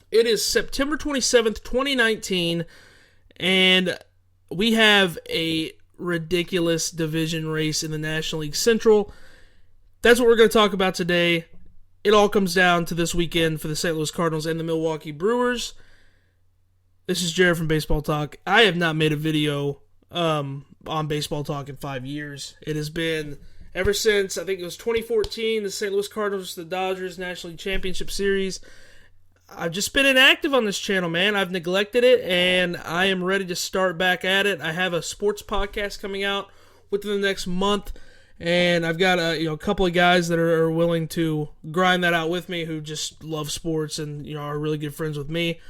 It is September 27th, 2019, and we have a ridiculous division race in the National League Central. That's what we're going to talk about today. It all comes down to this weekend for the St. Louis Cardinals and the Milwaukee Brewers. This is Jared from Baseball Talk. I have not made a video on Baseball Talk in 5 years. It has been ever since, I think it was 2014, the St. Louis Cardinals, the Dodgers National League Championship Series. I've just been inactive on this channel, man. I've neglected it, and I am ready to start back at it. I have a sports podcast coming out within the next month, and I've got a couple of guys that are willing to grind that out with me who just love sports and are really good friends with me.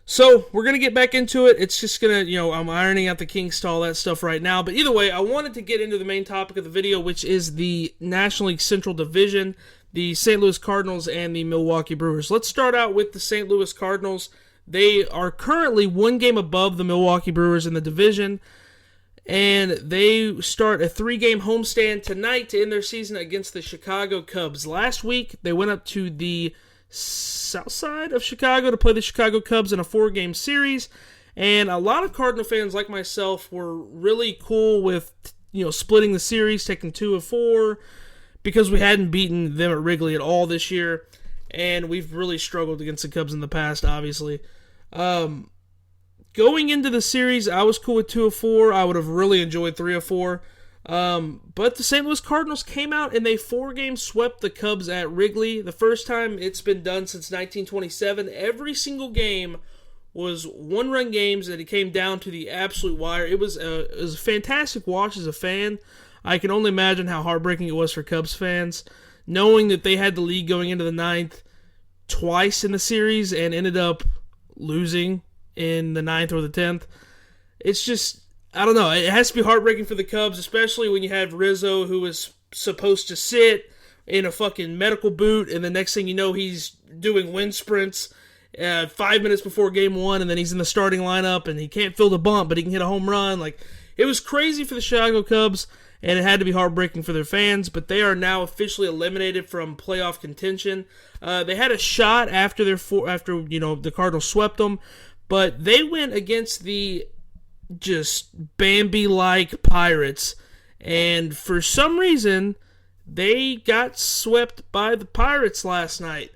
So we're going to get back into it. It's just going to, I'm ironing out the kinks to all that stuff right now. But either way, I wanted to get into the main topic of the video, which is the National League Central Division, the St. Louis Cardinals and the Milwaukee Brewers. Let's start out with the St. Louis Cardinals. They are currently one game above the Milwaukee Brewers in the division, and they start a 3-game homestand tonight to end their season against the Chicago Cubs. Last week, they went up to the south side of Chicago to play the Chicago Cubs in a 4-game series, and a lot of Cardinal fans like myself were really cool with splitting the series, taking 2 of 4, because we hadn't beaten them at Wrigley at all this year, and we've really struggled against the Cubs in the past, obviously. Going into the series, I was cool with 2 of 4. I would have really enjoyed 3 of 4. But the St. Louis Cardinals came out and they 4-game swept the Cubs at Wrigley. The first time it's been done since 1927. Every single game was 1-run games, and it came down to the absolute wire. It was a fantastic watch as a fan. I can only imagine how heartbreaking it was for Cubs fans, knowing that they had the lead going into the 9th twice in the series and ended up losing in the 9th or the 10th. It's just, I don't know. It has to be heartbreaking for the Cubs, especially when you have Rizzo, who was supposed to sit in a fucking medical boot, and the next thing you know, he's doing wind sprints 5 minutes before Game 1, and then he's in the starting lineup, and he can't field a bump, but he can hit a home run. It was crazy for the Chicago Cubs, and it had to be heartbreaking for their fans, but they are now officially eliminated from playoff contention. They had a shot after the Cardinals swept them, but they went against the just Bambi-like Pirates, and for some reason, they got swept by the Pirates last night.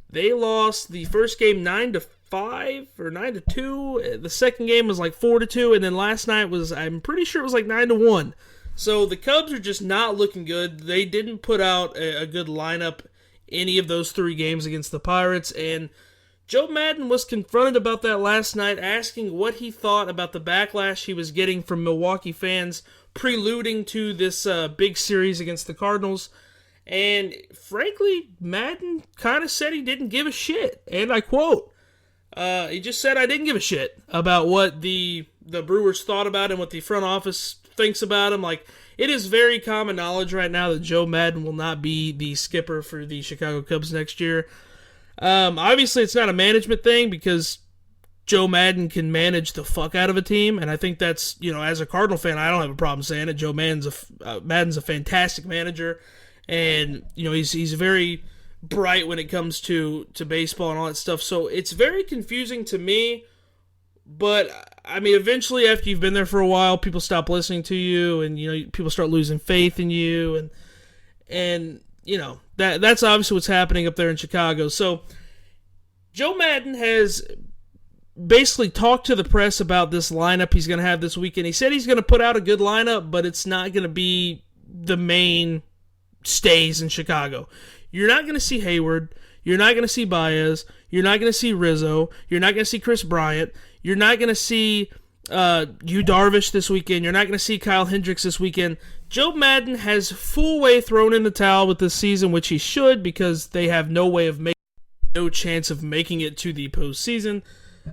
They lost the first game 9-5 or 9-2. The second game was 4-2, and then last night I'm pretty sure it was 9-1. So the Cubs are just not looking good. They didn't put out a good lineup any of those 3 games against the Pirates, and Joe Maddon was confronted about that last night, asking what he thought about the backlash he was getting from Milwaukee fans preluding to this big series against the Cardinals. And frankly, Maddon kind of said he didn't give a shit. And I quote, he just said, "I didn't give a shit about what the Brewers thought about him, what the front office thinks about him." It is very common knowledge right now that Joe Maddon will not be the skipper for the Chicago Cubs next year. Obviously, it's not a management thing because Joe Maddon can manage the fuck out of a team, and I think that's, as a Cardinal fan, I don't have a problem saying it. Joe Maddon's a fantastic manager, and he's very bright when it comes to baseball and all that stuff. So it's very confusing to me. But, eventually after you've been there for a while, people stop listening to you, and, people start losing faith in you, and that's obviously what's happening up there in Chicago. So, Joe Maddon has basically talked to the press about this lineup he's going to have this weekend. He said he's going to put out a good lineup, but it's not going to be the main stays in Chicago. You're not going to see Hayward. You're not going to see Baez. You're not going to see Rizzo. You're not going to see Chris Bryant. You're not going to see Yu Darvish this weekend. You're not going to see Kyle Hendricks this weekend. Joe Maddon has full way thrown in the towel with this season, which he should, because they have no chance of making it to the postseason.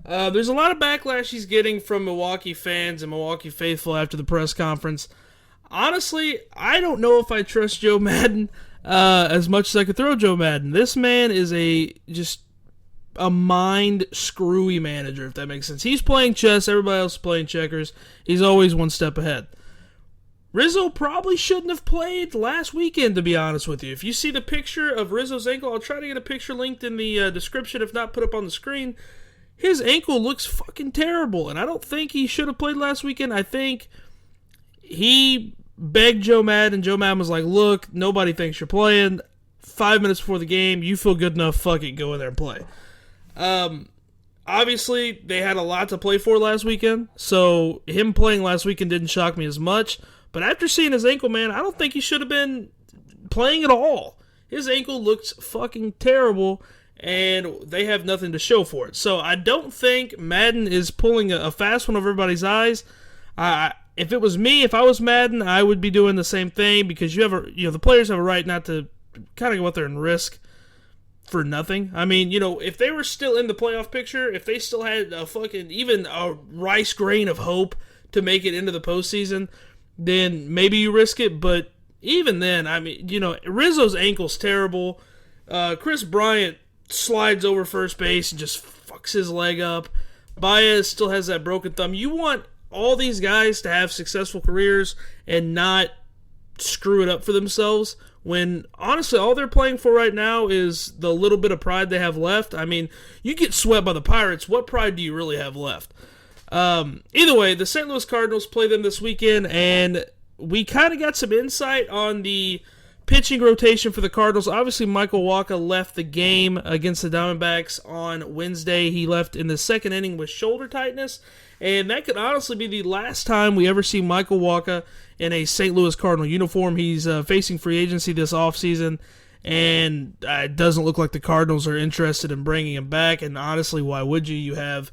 There's a lot of backlash he's getting from Milwaukee fans and Milwaukee faithful after the press conference. Honestly, I don't know if I trust Joe Maddon as much as I could throw Joe Maddon. This man is just a mind-screwy manager, if that makes sense. He's playing chess, everybody else is playing checkers. He's always one step ahead. Rizzo probably shouldn't have played last weekend, to be honest with you. If you see the picture of Rizzo's ankle, I'll try to get a picture linked in the description, if not put up on the screen. His ankle looks fucking terrible, and I don't think he should have played last weekend. I think he begged Joe Madden, and Joe Madden was like, look, nobody thinks you're playing. 5 minutes before the game, you feel good enough, fuck it, go in there and play. Obviously, they had a lot to play for last weekend, so him playing last weekend didn't shock me as much. But after seeing his ankle, man, I don't think he should have been playing at all. His ankle looks fucking terrible, and they have nothing to show for it. So I don't think Madden is pulling a fast one over everybody's eyes. If it was me, if I was Madden, I would be doing the same thing, because the players have a right not to kind of go out there and risk for nothing. I mean, if they were still in the playoff picture, if they still had even a rice grain of hope to make it into the postseason, then maybe you risk it. But even then, I mean, Rizzo's ankle's terrible. Chris Bryant slides over first base and just fucks his leg up. Baez still has that broken thumb. You want all these guys to have successful careers and not screw it up for themselves, when honestly all they're playing for right now is the little bit of pride they have left. I mean, you get swept by the Pirates, what pride do you really have left? Either way, the St. Louis Cardinals play them this weekend, and we kind of got some insight on the pitching rotation for the Cardinals. Obviously, Michael Wacha left the game against the Diamondbacks on Wednesday. He left in the second inning with shoulder tightness, and that could honestly be the last time we ever see Michael Wacha in a St. Louis Cardinal uniform. He's facing free agency this offseason, and it doesn't look like the Cardinals are interested in bringing him back, and honestly, why would you? You have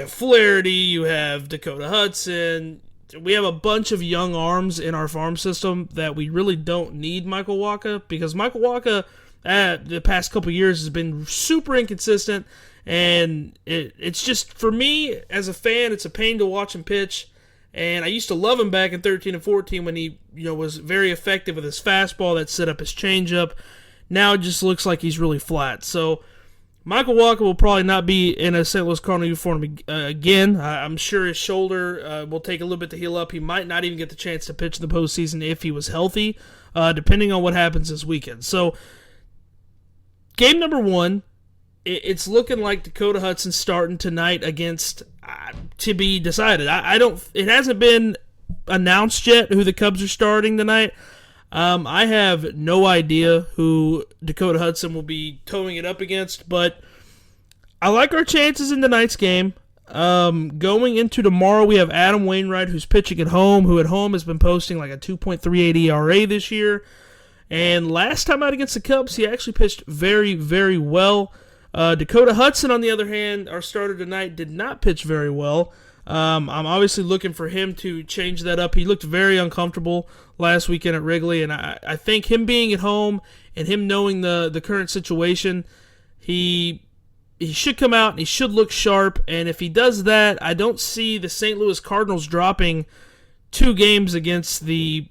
Flaherty, you have Dakota Hudson. We have a bunch of young arms in our farm system that we really don't need Michael Wacha, because Michael Wacha the past couple years has been super inconsistent, and it's just, for me as a fan, it's a pain to watch him pitch. And I used to love him back in 13 and 14 when he was very effective with his fastball that set up his changeup. Now it just looks like he's really flat. So Michael Wacha will probably not be in a St. Louis Cardinal uniform again. I'm sure his shoulder will take a little bit to heal up. He might not even get the chance to pitch in the postseason if he was healthy, depending on what happens this weekend. So game number one, it's looking like Dakota Hudson starting tonight against to be decided. It hasn't been announced yet who the Cubs are starting tonight. I have no idea who Dakota Hudson will be towing it up against, but I like our chances in tonight's game. Going into tomorrow, we have Adam Wainwright, who's pitching at home, who at home has been posting like a 2.38 ERA this year. And last time out against the Cubs, he actually pitched very, very well. Dakota Hudson, on the other hand, our starter tonight, did not pitch very well. I'm obviously looking for him to change that up. He looked very uncomfortable last weekend at Wrigley, and I think him being at home and him knowing the current situation, he should come out and he should look sharp. And if he does that, I don't see the St. Louis Cardinals dropping 2 games against the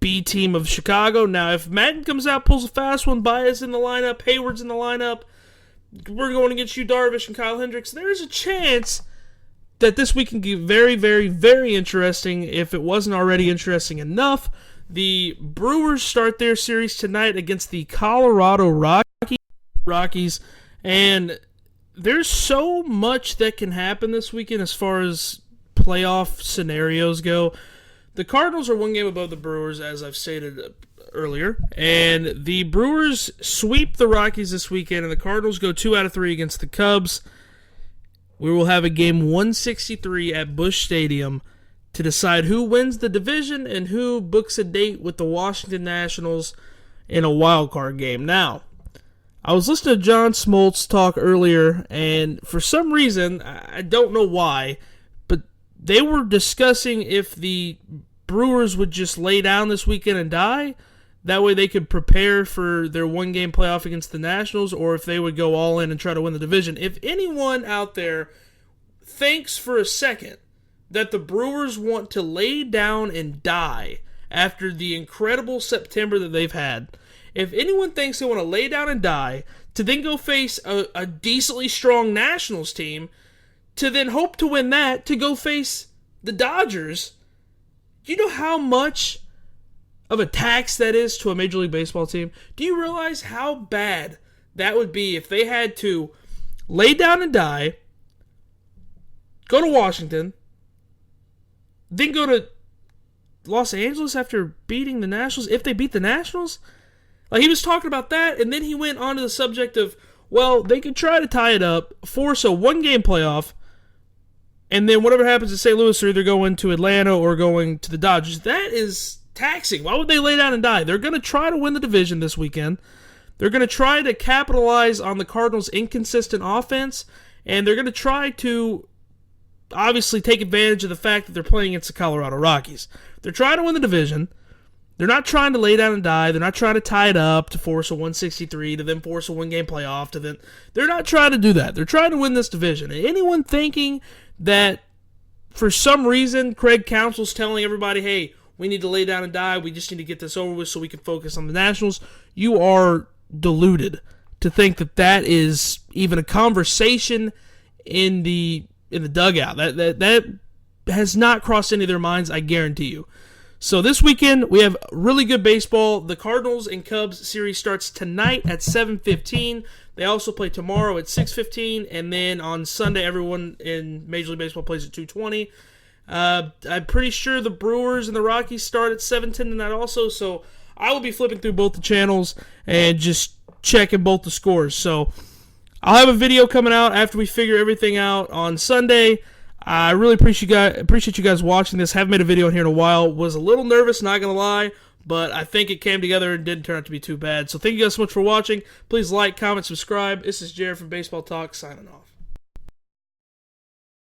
B team of Chicago. Now, if Madden comes out, pulls a fast one, Baez in the lineup, Hayward's in the lineup, we're going against Yu Darvish and Kyle Hendricks, there's a chance that this week can get very, very, very interesting if it wasn't already interesting enough. The Brewers start their series tonight against the Colorado Rockies, and there's so much that can happen this weekend as far as playoff scenarios go. The Cardinals are 1 game above the Brewers, as I've stated earlier, and the Brewers sweep the Rockies this weekend, and the Cardinals go 2 out of 3 against the Cubs. We will have a game 163 at Busch Stadium to decide who wins the division and who books a date with the Washington Nationals in a wild card game. Now, I was listening to John Smoltz talk earlier, and for some reason, I don't know why, but they were discussing if the Brewers would just lay down this weekend and die. That way they could prepare for their 1-game playoff against the Nationals, or if they would go all in and try to win the division. If anyone out there thinks for a second that the Brewers want to lay down and die after the incredible September that they've had, if anyone thinks they want to lay down and die to then go face a decently strong Nationals team, to then hope to win that, to go face the Dodgers, Do you know how much of a tax that is to a Major League Baseball team? Do you realize how bad that would be if they had to lay down and die, go to Washington, then go to Los Angeles after beating the Nationals, if they beat the Nationals? Like, he was talking about that, and then he went on to the subject of, well, they could try to tie it up, force a one-game playoff, and then whatever happens in St. Louis, they're either going to Atlanta or going to the Dodgers. That is taxing. Why would they lay down and die? They're going to try to win the division this weekend. They're going to try to capitalize on the Cardinals' inconsistent offense, and they're going to try to obviously take advantage of the fact that they're playing against the Colorado Rockies. They're trying to win the division. They're not trying to lay down and die. They're not trying to tie it up to force a 163, to then force a one-game playoff, to then... They're not trying to do that. They're trying to win this division. And anyone thinking that for some reason Craig Counsell's telling everybody, hey, we need to lay down and die, we just need to get this over with so we can focus on the Nationals, you are deluded to think that that is even a conversation in the dugout. That has not crossed any of their minds, I guarantee you. So this weekend, we have really good baseball. The Cardinals and Cubs series starts tonight at 7:15. They also play tomorrow at 6:15, and then on Sunday, everyone in Major League Baseball plays at 2:20. I'm pretty sure the Brewers and the Rockies start at 7:10 tonight also, so I will be flipping through both the channels and just checking both the scores. So I'll have a video coming out after we figure everything out on Sunday. I really appreciate you guys watching this. Haven't made a video in here in a while. Was a little nervous, not going to lie, but I think it came together and didn't turn out to be too bad. So thank you guys so much for watching. Please like, comment, subscribe. This is Jared from Baseball Talk, signing off.